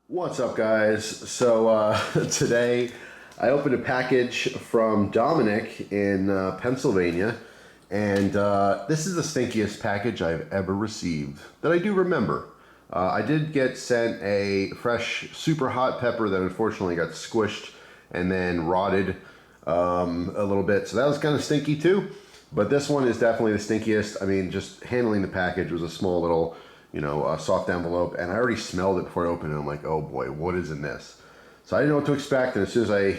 What's up, guys? So today I opened a package from Dominic in Pennsylvania, and this is the stinkiest package I've ever received that I do remember. I did get sent a fresh super hot pepper that unfortunately got squished and then rotted a little bit, so that was kind of stinky too. But this one is definitely the stinkiest. I mean, just handling the package was a small little, soft envelope, and I already smelled it before I opened it. I'm like, oh boy, what is in this? So I didn't know what to expect, and as soon as I,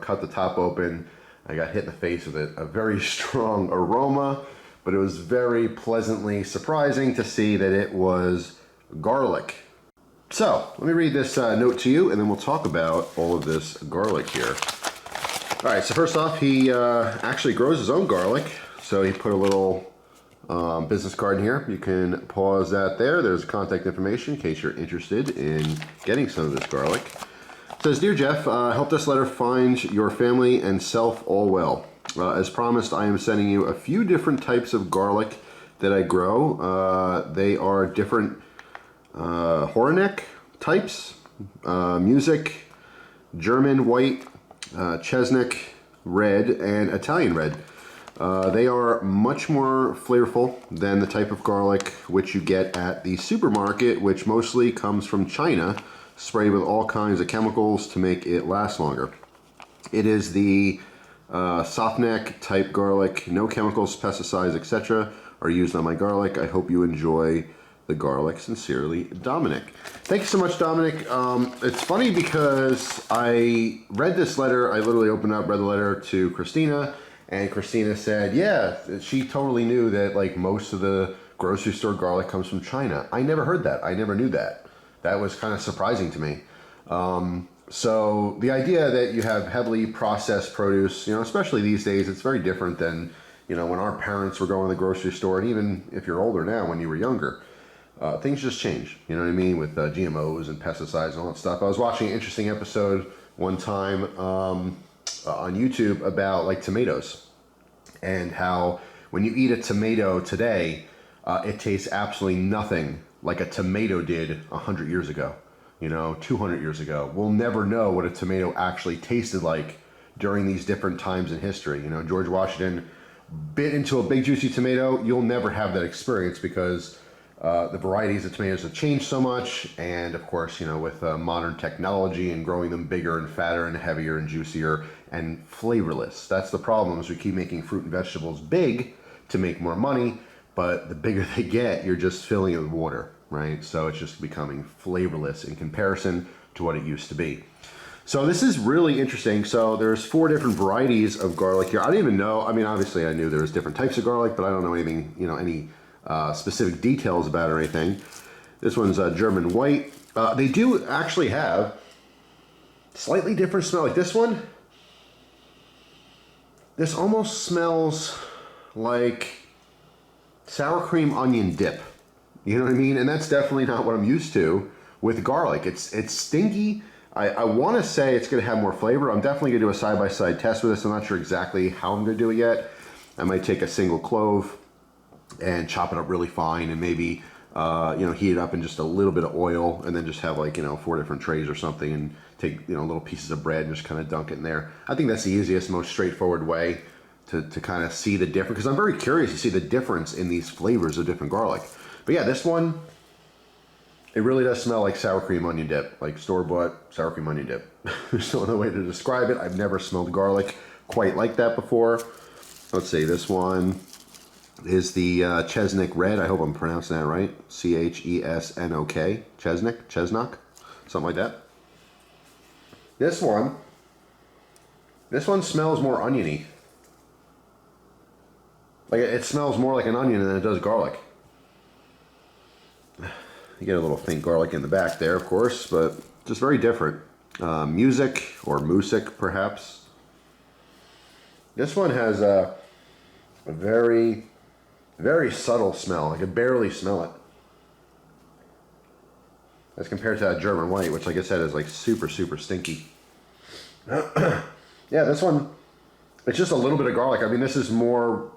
cut the top open, I got hit in the face with it. A very strong aroma, but it was very pleasantly surprising to see that it was garlic. So let me read this note to you, and then we'll talk about all of this garlic here. All right, so first off, he actually grows his own garlic. So he put a little business card in here. You can pause that there. There's contact information in case you're interested in getting some of this garlic. It says, Dear Jeff, hope this letter finds your family and self all well. As promised, I am sending you a few different types of garlic that I grow. They are different Horonek types, Music, German white, Chesnick red, and Italian red. They are much more flavorful than the type of garlic which you get at the supermarket, which mostly comes from China, sprayed with all kinds of chemicals to make it last longer. It is the soft neck type garlic. No chemicals, pesticides, etc. are used on my garlic. I hope you enjoy the garlic. Sincerely, Dominic. Thank you so much, Dominic. It's funny because I read this letter. I literally opened up, read the letter to Christina, and Christina said, yeah, she totally knew that like most of the grocery store garlic comes from China. I never heard that. I never knew that. That was kind of surprising to me. So the idea that you have heavily processed produce, especially these days, it's very different than, when our parents were going to the grocery store, and even if you're older now, when you were younger. Things just change, you know what I mean, with GMOs and pesticides and all that stuff. I was watching an interesting episode one time on YouTube about like tomatoes, and how when you eat a tomato today, it tastes absolutely nothing like a tomato did 100 years ago, 200 years ago. We'll never know what a tomato actually tasted like during these different times in history. George Washington bit into a big juicy tomato. You'll never have that experience because the varieties of tomatoes have changed so much, and of course, with modern technology and growing them bigger and fatter and heavier and juicier and flavorless. That's the problem, is we keep making fruit and vegetables big to make more money, but the bigger they get, you're just filling it with water, right? So it's just becoming flavorless in comparison to what it used to be. So this is really interesting. So there's 4 different varieties of garlic here. I didn't even know, I mean, obviously I knew there was different types of garlic, but I don't know anything, any specific details about it or anything. This one's German white. They do actually have slightly different smell. Like this one, this almost smells like sour cream onion dip. You know what I mean? And that's definitely not what I'm used to with garlic. It's stinky. I want to say it's going to have more flavor. I'm definitely going to do a side-by-side test with this. I'm not sure exactly how I'm going to do it yet. I might take a single clove and chop it up really fine, and maybe heat it up in just a little bit of oil, and then just have like 4 different trays or something, and take little pieces of bread and just kind of dunk it in there. I think that's the easiest, most straightforward way to kind of see the difference, because I'm very curious to see the difference in these flavors of different garlic. But yeah, this one, it really does smell like sour cream onion dip, like store-bought sour cream onion dip. There's no other way to describe it. I've never smelled garlic quite like that before. Let's see, this one is the Chesnick red. I hope I'm pronouncing that right. C-H-E-S-N-O-K. Chesnock, something like that. This one smells more oniony. Like it smells more like an onion than it does garlic. You get a little faint garlic in the back there, of course, but just very different. Music or music, perhaps. This one has a very, very subtle smell. I could barely smell it. As compared to that German white, which like I said is like super, super stinky. Yeah, this one, it's just a little bit of garlic. I mean, this is more,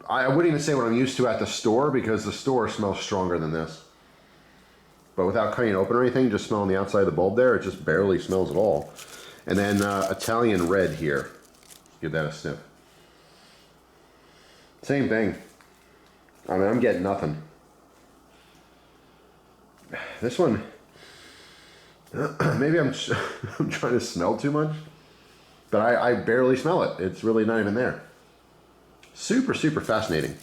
I wouldn't even say what I'm used to at the store, because the store smells stronger than this. but without cutting it open or anything, just smelling the outside of the bulb there, it just barely smells at all. And then Italian red here. Give that a sniff. Same thing. I mean, I'm getting nothing. This one, maybe I'm trying to smell too much, but I barely smell it. It's really not even there. Super, super fascinating.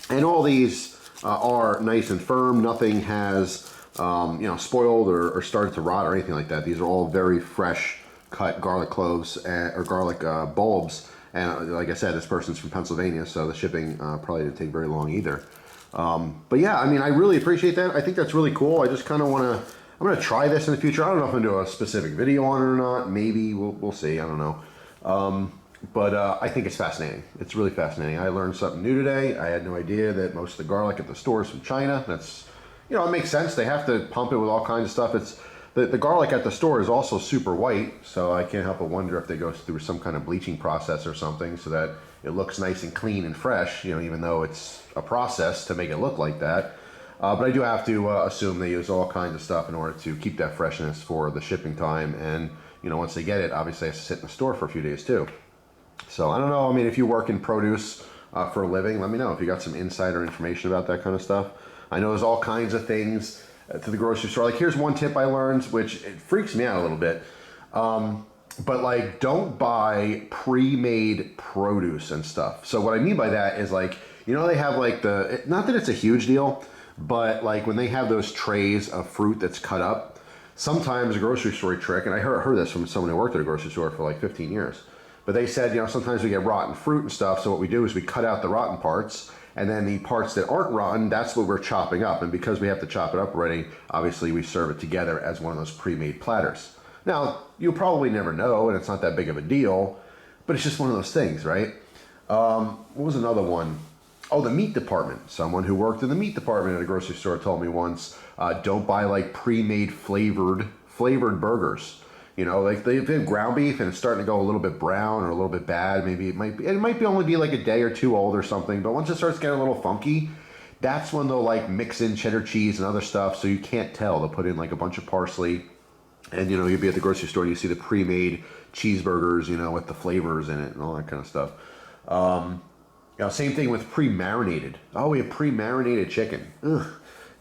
And all these are nice and firm. Nothing has, you know, spoiled or started to rot or anything like that. These are all very fresh cut garlic cloves or garlic bulbs. And like I said, this person's from Pennsylvania, so the shipping probably didn't take very long either. But yeah, I mean, I really appreciate that. I think that's really cool. I just kind of want to, I'm going to try this in the future. I don't know if I'm going to do a specific video on it or not. Maybe we'll see. I don't know. But I think it's fascinating. It's really fascinating. I learned something new today. I had no idea that most of the garlic at the store is from China. That's, you know, it makes sense. They have to pump it with all kinds of stuff. It's the garlic at the store is also super white, so I can't help but wonder if they go through some kind of bleaching process or something so that it looks nice and clean and fresh, you know, even though it's a process to make it look like that. But I do have to assume they use all kinds of stuff in order to keep that freshness for the shipping time. And, you know, once they get it, obviously it has to sit in the store for a few days too. So I don't know. I mean, if you work in produce for a living, let me know if you got some insider information about that kind of stuff. I know there's all kinds of things to the grocery store. Like, here's one tip I learned, which it freaks me out a little bit. But like, don't buy pre-made produce and stuff. So what I mean by that is, like, you know, they have like not that it's a huge deal, but like when they have those trays of fruit that's cut up, sometimes a grocery store trick, and I heard this from someone who worked at a grocery store for like 15 years, but they said, you know, sometimes we get rotten fruit and stuff. So what we do is we cut out the rotten parts, and then the parts that aren't rotten, that's what we're chopping up. And because we have to chop it up already, obviously we serve it together as one of those pre-made platters. Now, you'll probably never know, and it's not that big of a deal, but it's just one of those things, right? What was another one? Oh, the meat department. Someone who worked in the meat department at a grocery store told me once, don't buy like pre-made flavored burgers. You know, like they've been ground beef and it's starting to go a little bit brown or a little bit bad. Maybe it might be only be like a day or two old or something, but once it starts getting a little funky, that's when they'll like mix in cheddar cheese and other stuff, so you can't tell. They'll put in like a bunch of parsley, and you know, you'll be at the grocery store and you see the pre-made cheeseburgers, you know, with the flavors in it and all that kind of stuff. You know, same thing with pre-marinated. Oh, we have pre-marinated chicken. Ugh.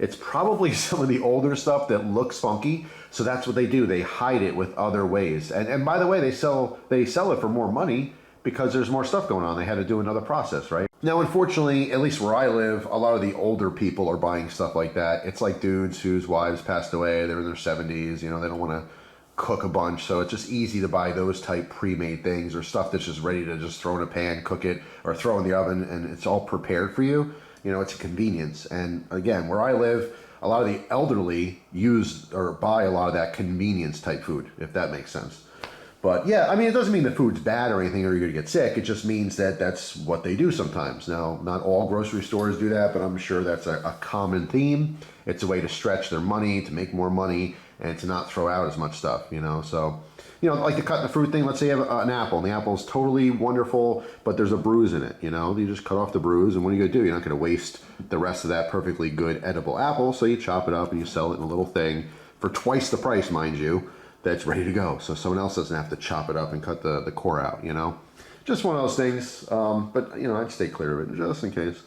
It's probably some of the older stuff that looks funky, so that's what they do. They hide it with other ways. And by the way, they sell it for more money because there's more stuff going on. They had to do another process, right? Now, unfortunately, at least where I live, a lot of the older people are buying stuff like that. It's like dudes whose wives passed away. They're in their 70s. You know, they don't want to cook a bunch, so it's just easy to buy those type pre-made things or stuff that's just ready to just throw in a pan, cook it, or throw in the oven, and it's all prepared for you. You know, it's a convenience. And again, where I live, a lot of the elderly use or buy a lot of that convenience type food, if that makes sense. But yeah, I mean, it doesn't mean the food's bad or anything or you're gonna get sick. It just means that that's what they do sometimes. Now, not all grocery stores do that, but I'm sure that's a common theme. It's a way to stretch their money, to make more money, and to not throw out as much stuff, you know. So, you know, like the cut the fruit thing, let's say you have an apple, and the apple's totally wonderful, but there's a bruise in it, you know. You just cut off the bruise, and what are you gonna do? You're not gonna waste the rest of that perfectly good edible apple, so you chop it up and you sell it in a little thing for twice the price, mind you, that's ready to go. So someone else doesn't have to chop it up and cut the core out, you know. Just one of those things, but, you know, I'd stay clear of it just in case.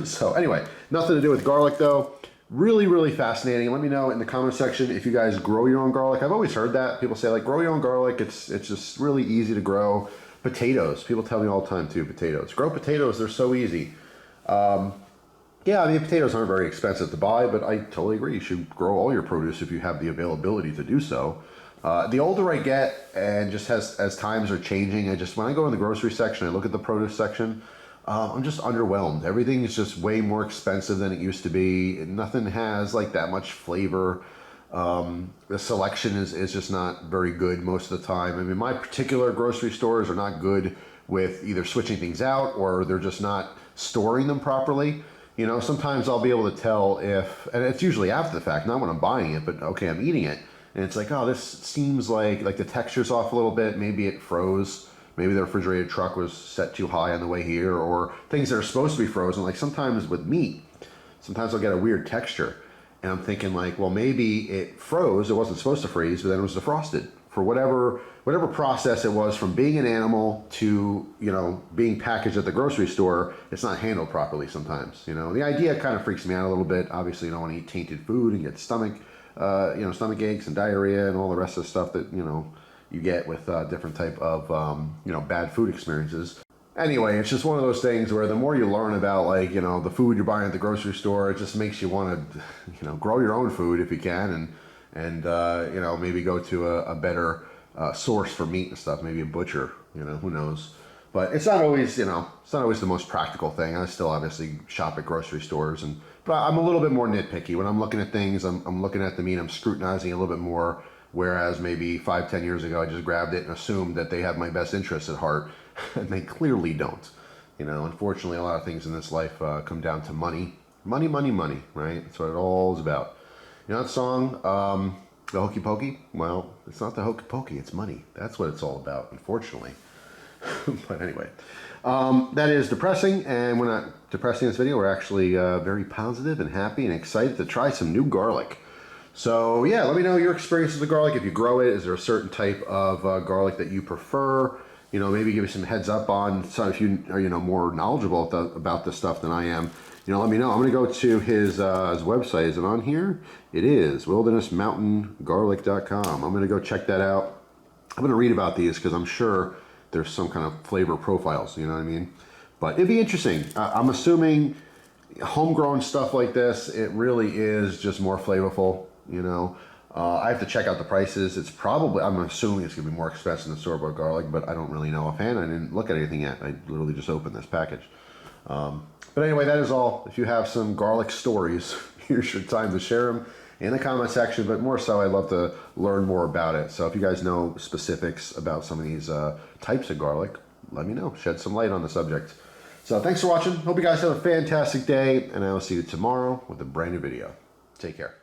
So anyway, nothing to do with garlic though. Really, really fascinating. Let me know in the comment section if you guys grow your own garlic. I've always heard that. People say, like, grow your own garlic. It's just really easy to grow. Potatoes. People tell me all the time, too, potatoes. Grow potatoes. They're so easy. Yeah, I mean, potatoes aren't very expensive to buy, but I totally agree. You should grow all your produce if you have the availability to do so. The older I get, and just as times are changing, when I go in the grocery section, I look at the produce section, I'm just underwhelmed. Everything is just way more expensive than it used to be. Nothing has like that much flavor. The selection is just not very good most of the time. I mean, my particular grocery stores are not good with either switching things out or they're just not storing them properly. You know, sometimes I'll be able to tell if, and it's usually after the fact, not when I'm buying it, but okay, I'm eating it. And it's like, oh, this seems like the texture's off a little bit. Maybe it froze. Maybe the refrigerated truck was set too high on the way here, or things that are supposed to be frozen. Like sometimes with meat, sometimes I'll get a weird texture. And I'm thinking like, well, maybe it froze. It wasn't supposed to freeze, but then it was defrosted for whatever process it was, from being an animal to, you know, being packaged at the grocery store. It's not handled properly sometimes. You know, the idea kind of freaks me out a little bit. Obviously, you don't want to eat tainted food and get stomach aches and diarrhea and all the rest of the stuff that, you know, you get with different type of, bad food experiences. Anyway, it's just one of those things where the more you learn about, like, you know, the food you're buying at the grocery store, it just makes you want to, you know, grow your own food if you can, and maybe go to a better source for meat and stuff, maybe a butcher, you know, who knows. But it's not always, it's not always the most practical thing. I still obviously shop at grocery stores, but I'm a little bit more nitpicky. When I'm looking at things, I'm looking at the meat, I'm scrutinizing a little bit more, whereas maybe 5-10 years ago, I just grabbed it and assumed that they had my best interests at heart, and they clearly don't. You know, unfortunately, a lot of things in this life come down to money. Money, money, money, right? That's what it all is about. You know that song, The Hokey Pokey? Well, it's not the hokey pokey, it's money. That's what it's all about, unfortunately. But anyway, that is depressing, and we're not depressing in this video. We're actually very positive and happy and excited to try some new garlic. So yeah, let me know your experience with the garlic. If you grow it, is there a certain type of garlic that you prefer? You know, maybe give me some heads up on some, if you are, more knowledgeable about this stuff than I am. You know, let me know. I'm going to go to his website. Is it on here? It is, wildernessmountaingarlic.com. I'm going to go check that out. I'm going to read about these because I'm sure there's some kind of flavor profiles, you know what I mean? But it'd be interesting. I'm assuming homegrown stuff like this, it really is just more flavorful, you know. I have to check out the prices. It's probably, I'm assuming it's going to be more expensive than store-bought garlic, but I don't really know offhand. I didn't look at anything yet. I literally just opened this package. But anyway, that is all. If you have some garlic stories, here's your time to share them in the comment section, but more so, I'd love to learn more about it. So if you guys know specifics about some of these types of garlic, let me know. Shed some light on the subject. So thanks for watching. Hope you guys have a fantastic day, and I will see you tomorrow with a brand new video. Take care.